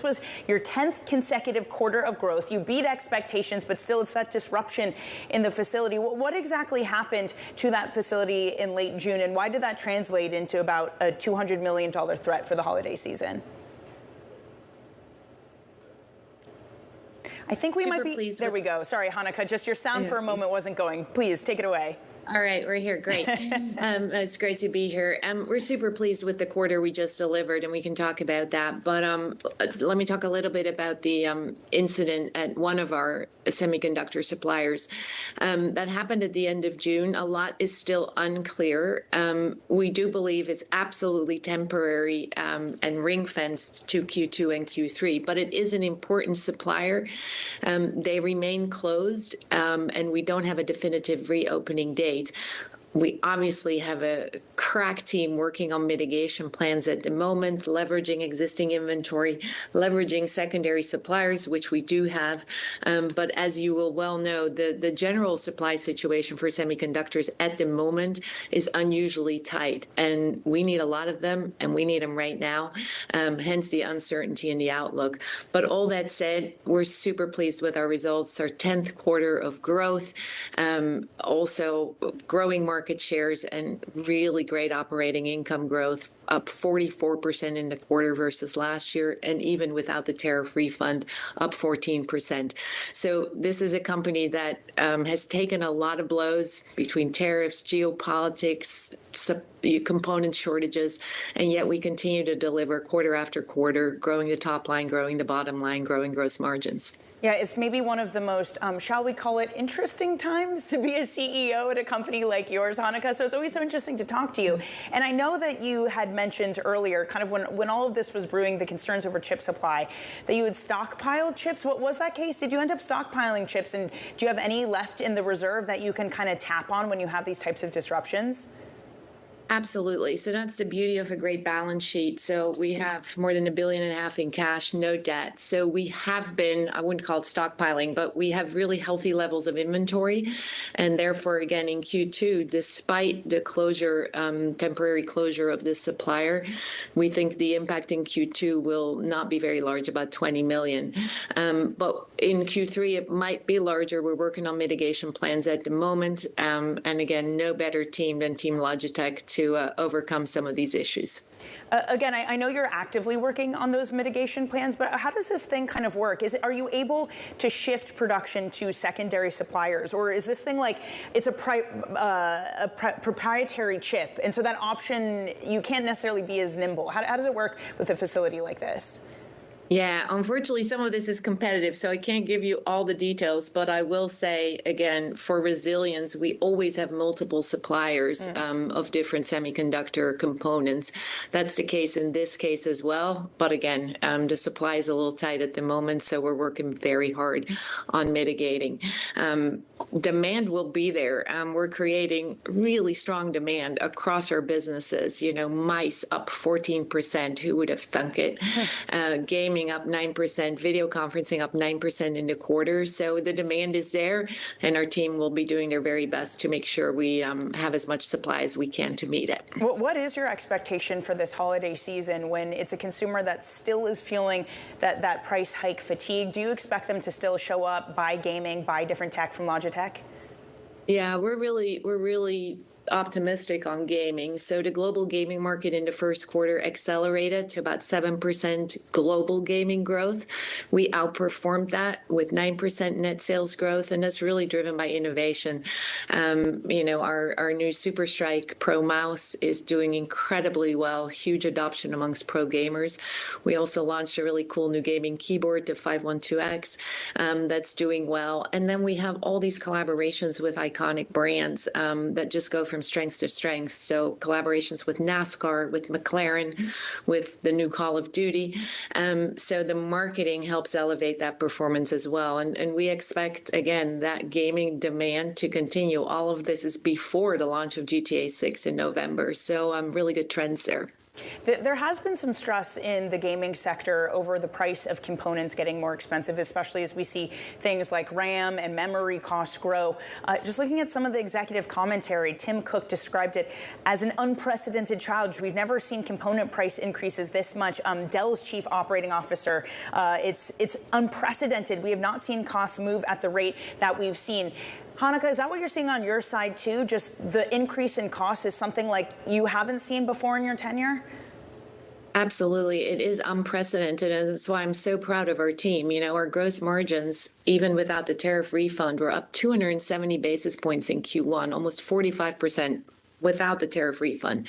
was your 10th consecutive quarter of growth. You beat expectations, but still it's that disruption in the facility. What exactly happened to that facility in late June, and why did that translate into about a $200 million threat for the holiday season? I think we might be pleased. There we go. Sorry, Hanneke, just your sound for a moment wasn't going. Please take it away. All right, we're here. Great. It's great to be here. We're super pleased with the quarter we just delivered, and we can talk about that. But let me talk a little bit about the incident at one of our semiconductor suppliers that happened at the end of June. A lot is still unclear. We do believe it's absolutely temporary and ring-fenced to Q2 and Q3, but it is an important supplier. They remain closed, and we don't have a definitive reopening date. We obviously have a crack team working on mitigation plans at the moment, leveraging existing inventory, leveraging secondary suppliers, which we do have. But as you will well know, the general supply situation for semiconductors at the moment is unusually tight, and we need a lot of them, and we need them right now, hence the uncertainty in the outlook. But all that said, we're super pleased with our results, our 10th quarter of growth, also growing market shares and really great operating income growth, up 44% in the quarter versus last year, and even without the tariff refund, up 14%. So this is a company that has taken a lot of blows between tariffs, geopolitics, component shortages, and yet we continue to deliver quarter after quarter, growing the top line, growing the bottom line, growing gross margins. Yeah, it's maybe one of the most, shall we call it, interesting times to be a CEO at a company like yours, Hanneke. So it's always so interesting to talk to you. And I know that you had mentioned earlier, kind of when all of this was brewing, the concerns over chip supply, that you had stockpiled chips. What was that case? Did you end up stockpiling chips? And do you have any left in the reserve that you can kind of tap on when you have these types of disruptions? Absolutely. So that's the beauty of a great balance sheet. So we have more than $1.5 billion in cash, no debt. So we have been, I wouldn't call it stockpiling, but we have really healthy levels of inventory. And therefore, again, in Q2, despite the closure, temporary closure of this supplier, we think the impact in Q2 will not be very large, about 20 million. But in Q3, it might be larger. We're working on mitigation plans at the moment. And again, no better team than Team Logitech to overcome some of these issues. Again, I know you're actively working on those mitigation plans, but how does this thing kind of work? Are you able to shift production to secondary suppliers, or is this thing like it's a proprietary chip, and so that option, you can't necessarily be as nimble? How does it work with a facility like this? Yeah, unfortunately, some of this is competitive, so I can't give you all the details, but I will say, again, for resilience, we always have multiple suppliers of different semiconductor components. That's the case in this case as well. But again, the supply is a little tight at the moment, so we're working very hard on mitigating. Demand will be there. We're creating really strong demand across our businesses. You know, mice up 14%. Who would have thunk it? Gaming up 9%, video conferencing up 9% in the quarter. So the demand is there, and our team will be doing their very best to make sure we have as much supply as we can to meet it. What is your expectation for this holiday season when it's a consumer that still is feeling that price hike fatigue? Do you expect them to still show up, buy gaming, buy different tech from Logitech? Yeah, we're really optimistic on gaming. So the global gaming market in the first quarter accelerated to about 7% global gaming growth. We outperformed that with 9% net sales growth, and that's really driven by innovation. You know, our new Super Strike Pro mouse is doing incredibly well, huge adoption amongst pro gamers. We also launched a really cool new gaming keyboard, the 512X, that's doing well. And then we have all these collaborations with iconic brands that just go from strength to strength. So collaborations with NASCAR, with McLaren, with the new Call of Duty. So the marketing helps elevate that performance as well. And we expect, again, that gaming demand to continue. All of this is before the launch of GTA 6 in November. So really good trends there. There has been some stress in the gaming sector over the price of components getting more expensive, especially as we see things like RAM and memory costs grow. Just looking at some of the executive commentary, Tim Cook described it as an unprecedented challenge. We've never seen component price increases this much. Dell's chief operating officer, it's unprecedented. We have not seen costs move at the rate that we've seen. Hanneke, is that what you're seeing on your side too? Just the increase in costs is something like you haven't seen before in your tenure? Absolutely. It is unprecedented. And that's why I'm so proud of our team. You know, our gross margins, even without the tariff refund, were up 270 basis points in Q1, almost 45% without the tariff refund.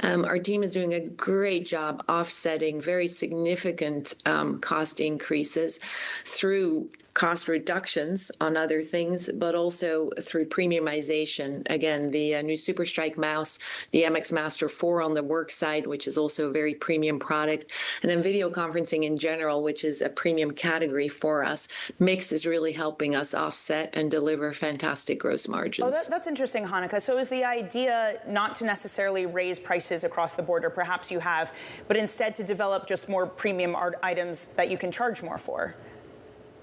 Our team is doing a great job offsetting very significant cost increases through cost reductions on other things, but also through premiumization. Again, the new Super Strike mouse, the MX Master 4 on the work side, which is also a very premium product, and then video conferencing in general, which is a premium category for us. Mix is really helping us offset and deliver fantastic gross margins. Oh, that's interesting, Hanneke. So is the idea not to necessarily raise prices across the board, or perhaps you have, but instead to develop just more premium items that you can charge more for?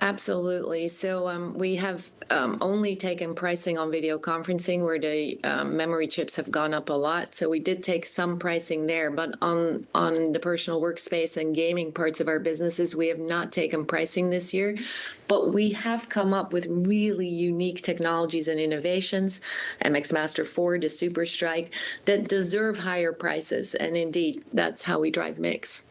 Absolutely. So we have only taken pricing on video conferencing where the memory chips have gone up a lot. So we did take some pricing there, but on the personal workspace and gaming parts of our businesses, we have not taken pricing this year. But we have come up with really unique technologies and innovations, MX Master 4, the Super Strike, that deserve higher prices. And indeed, that's how we drive mix.